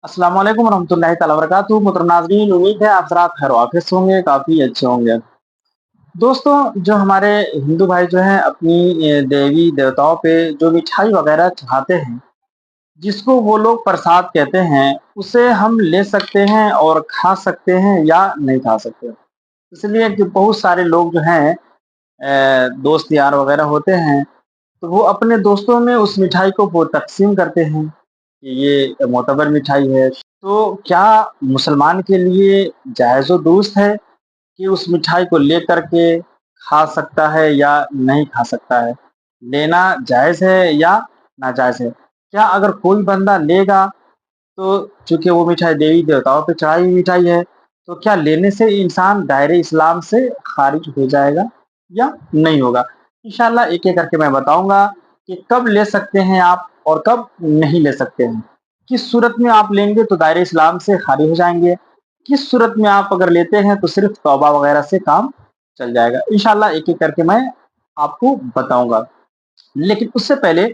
अस्सलाम वालेकुम रहमतुल्लाहि तआला वबरकातुहू। मुहतरम नाज़रीन, उम्मीद है आप हज़रात खैर वाफ़िस होंगे, काफ़ी अच्छे होंगे। दोस्तों, जो हमारे हिंदू भाई जो हैं अपनी देवी देवताओं पे जो मिठाई वग़ैरह चढ़ाते हैं, जिसको वो लोग प्रसाद कहते हैं, उसे हम ले सकते हैं और खा सकते हैं या नहीं खा सकते। इसलिए कि बहुत सारे लोग जो हैं दोस्त यार वग़ैरह होते हैं, तो वो अपने दोस्तों में उस मिठाई को वो तक़सीम करते हैं कि ये मोतबर मिठाई है। तो क्या मुसलमान के लिए जायज़ व दुरुस्त है कि उस मिठाई को लेकर के खा सकता है या नहीं खा सकता है? लेना जायज़ है या नाजायज़ है? क्या अगर कोई बंदा लेगा तो चूँकि वो मिठाई देवी देवताओं पे चढ़ाई हुई मिठाई है, तो क्या लेने से इंसान दायरे इस्लाम से ख़ारिज हो जाएगा या नहीं होगा? इंशाअल्लाह एक-एक करके मैं बताऊँगा कि कब ले सकते हैं आप और कब नहीं ले सकते हैं। किस सूरत में आप लेंगे तो दायरे इस्लाम से खारिज हो जाएँगे, किस सूरत में आप अगर लेते हैं तो सिर्फ़ तौबा वग़ैरह से काम चल जाएगा। इंशाअल्लाह एक-एक करके मैं आपको बताऊँगा। लेकिन उससे पहले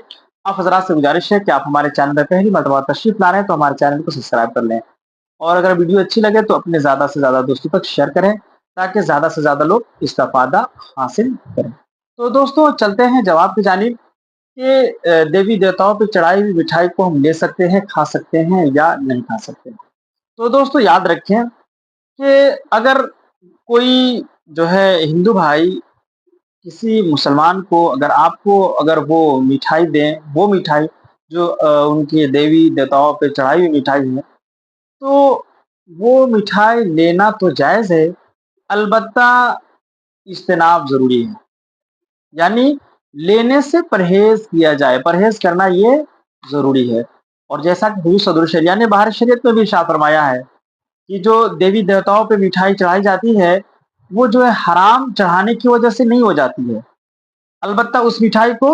आप हज़रात से गुज़ारिश है कि आप हमारे चैनल पे पहली मर्तबा तशरीफ़ ला रहे हैं तो हमारे चैनल को सब्सक्राइब कर लें। और अगर वीडियो अच्छी लगे तो अपने ज़्यादा से ज़्यादा दोस्तों तक शेयर करें ताकि ज़्यादा से ज़्यादा लोग इसका फ़ायदा हासिल करें। तो दोस्तों चलते हैं जवाब की जानिब कि देवी देवताओं पे चढ़ाई हुई मिठाई को हम ले सकते हैं, खा सकते हैं या नहीं खा सकते। तो दोस्तों याद रखें कि अगर कोई जो है हिंदू भाई किसी मुसलमान को अगर वो मिठाई दें, वो मिठाई जो उनकी देवी देवताओं पे चढ़ाई हुई मिठाई है, तो वो मिठाई लेना तो जायज़ है, अलबत्ता इज्तनाब ज़रूरी है। यानी लेने से परहेज़ किया जाए, परहेज़ करना ये ज़रूरी है। और जैसा कि हुज़ूर सदरुल शरिया ने बाहर शरीयत में भी इरशाद फरमाया है कि जो देवी देवताओं पे मिठाई चढ़ाई जाती है, वो जो है हराम चढ़ाने की वजह से नहीं हो जाती है। अलबत्ता उस मिठाई को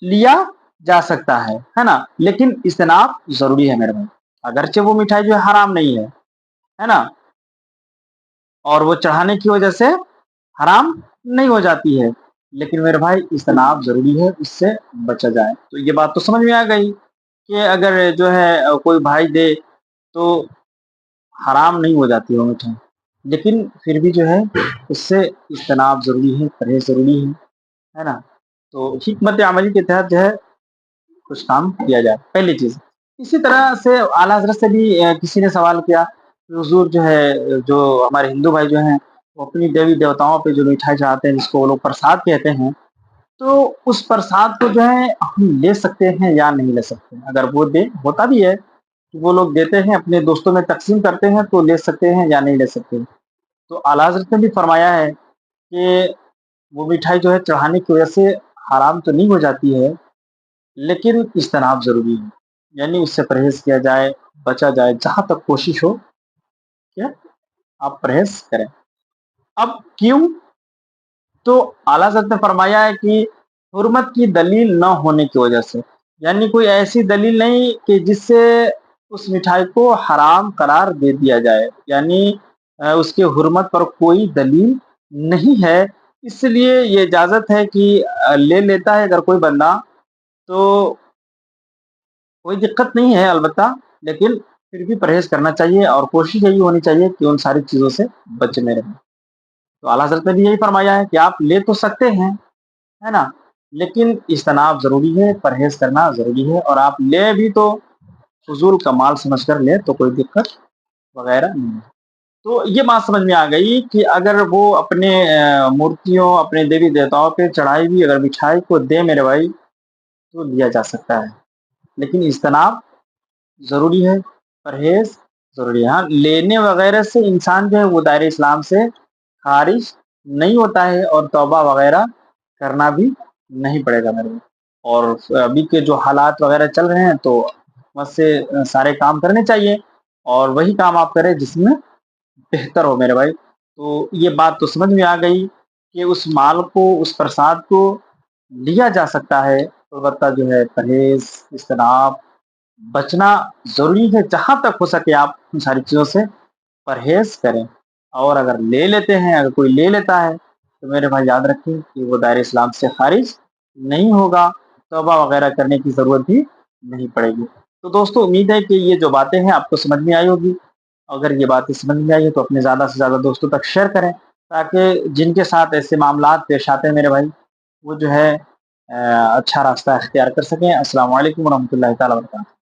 लिया जा सकता है ना? लेकिन इज्तनाब ज़रूरी है मेरे भाई। अगरचे वो मिठाई जो है हराम नहीं है ना? और वो चढ़ाने की वजह से हराम नहीं हो जाती है। लेकिन मेरे भाई इज्तनाब ज़रूरी है, उससे बचा जाए। तो ये बात तो समझ में आ गई कि अगर जो है कोई भाई दे तो हराम नहीं हो जाती वो मिठाई। लेकिन फिर भी जो है उससे इज्तनाब ज़रूरी है, परहेज़ ज़रूरी है ना? तो हिकमत अमली के तहत जो है कुछ काम किया जाए, पहली चीज़। इसी तरह से आला हज़रत से भी किसी ने सवाल किया कि हुज़ूर जो है, जो हमारे हिंदू भाई जो हैं, वो अपनी देवी देवताओं पे जो मिठाई चढ़ाते हैं, जिसको वो लोग प्रसाद कहते हैं, तो उस प्रसाद को जो है हम ले सकते हैं या नहीं ले सकते? अगर वो दें, होता भी है कि वो लोग देते हैं, अपने दोस्तों में तक़सीम करते हैं, तो ले सकते हैं या नहीं ले सकते? तो आला हज़रत ने भी फरमाया है कि वो मिठाई जो है चढ़ाने की वजह से हराम तो नहीं हो जाती है, लेकिन इज्तनाब ज़रूरी है। यानी उससे परहेज़ किया जाए, बचा जाए, जहाँ तक कोशिश हो कि आप परहेज़ करें। अब क्यों? तो आला हज़रत ने फरमाया है कि हुर्मत की दलील ना होने की वजह से। यानी कोई ऐसी दलील नहीं कि जिससे उस मिठाई को हराम करार दे दिया जाए। यानी उसकी हुर्मत पर कोई दलील नहीं है, इसलिए ये इजाज़त है कि ले लेता है अगर कोई बंदा, तो कोई दिक्कत नहीं है अलबत्ता, लेकिन फिर भी परहेज़ करना चाहिए और कोशिश यही होनी चाहिए कि उन सारी चीज़ों से बचे में रहें। तो आला हज़रत ने भी यही फरमाया है कि आप ले तो सकते हैं, है ना? लेकिन इज्तनाब ज़रूरी है, परहेज़ करना ज़रूरी है और आप लें भी तो फ़ुज़ूल का माल समझकर लें, तो कोई दिक्कत वग़ैरह नहीं है। तो ये बात समझ में आ गई कि अगर वो अपने मूर्तियों, अपने देवी-देवताओं पे चढ़ाई हुई अगर मिठाई को दें मेरे भाई, तो लिया जा सकता है। लेकिन इज्तनाब ज़रूरी है, परहेज़ ज़रूरी है। हाँ, लेने वग़ैरह से इंसान जो है वो दायरे इस्लाम से ख़ारिज नहीं होता है और तौबा वग़ैरह करना भी नहीं पड़ेगा मेरे को। और अभी के जो हालात वग़ैरह चल रहे हैं तो बस से सारे काम करने चाहिए और वही काम आप करें जिसमें बेहतर हो मेरे भाई। तो ये बात तो समझ में आ गई कि उस माल को, उस प्रसाद को लिया जा सकता है, अलबत्ता जो है परहेज़, इज्तनाब, बचना ज़रूरी है। जहाँ तक हो सके आप उन सारी चीज़ों से परहेज़ करें। और अगर ले लेते हैं, अगर कोई ले लेता है, तो मेरे भाई याद रखें कि वो दायरे इस्लाम से ख़ारिज नहीं होगा, तौबा वग़ैरह करने की ज़रूरत भी नहीं पड़ेगी। तो दोस्तों उम्मीद है कि ये जो बातें हैं आपको समझ में आई होगी। अगर ये बातें समझ में आई है तो अपने ज़्यादा से ज़्यादा दोस्तों तक शेयर करें, ताकि जिनके साथ ऐसे मामलात पेश आते हैं मेरे भाई, वो जो है अच्छा रास्ता इख्तियार कर सकें। अस्सलाम वालेकुम वरहमतुल्लाहि तआला व बरकातहू।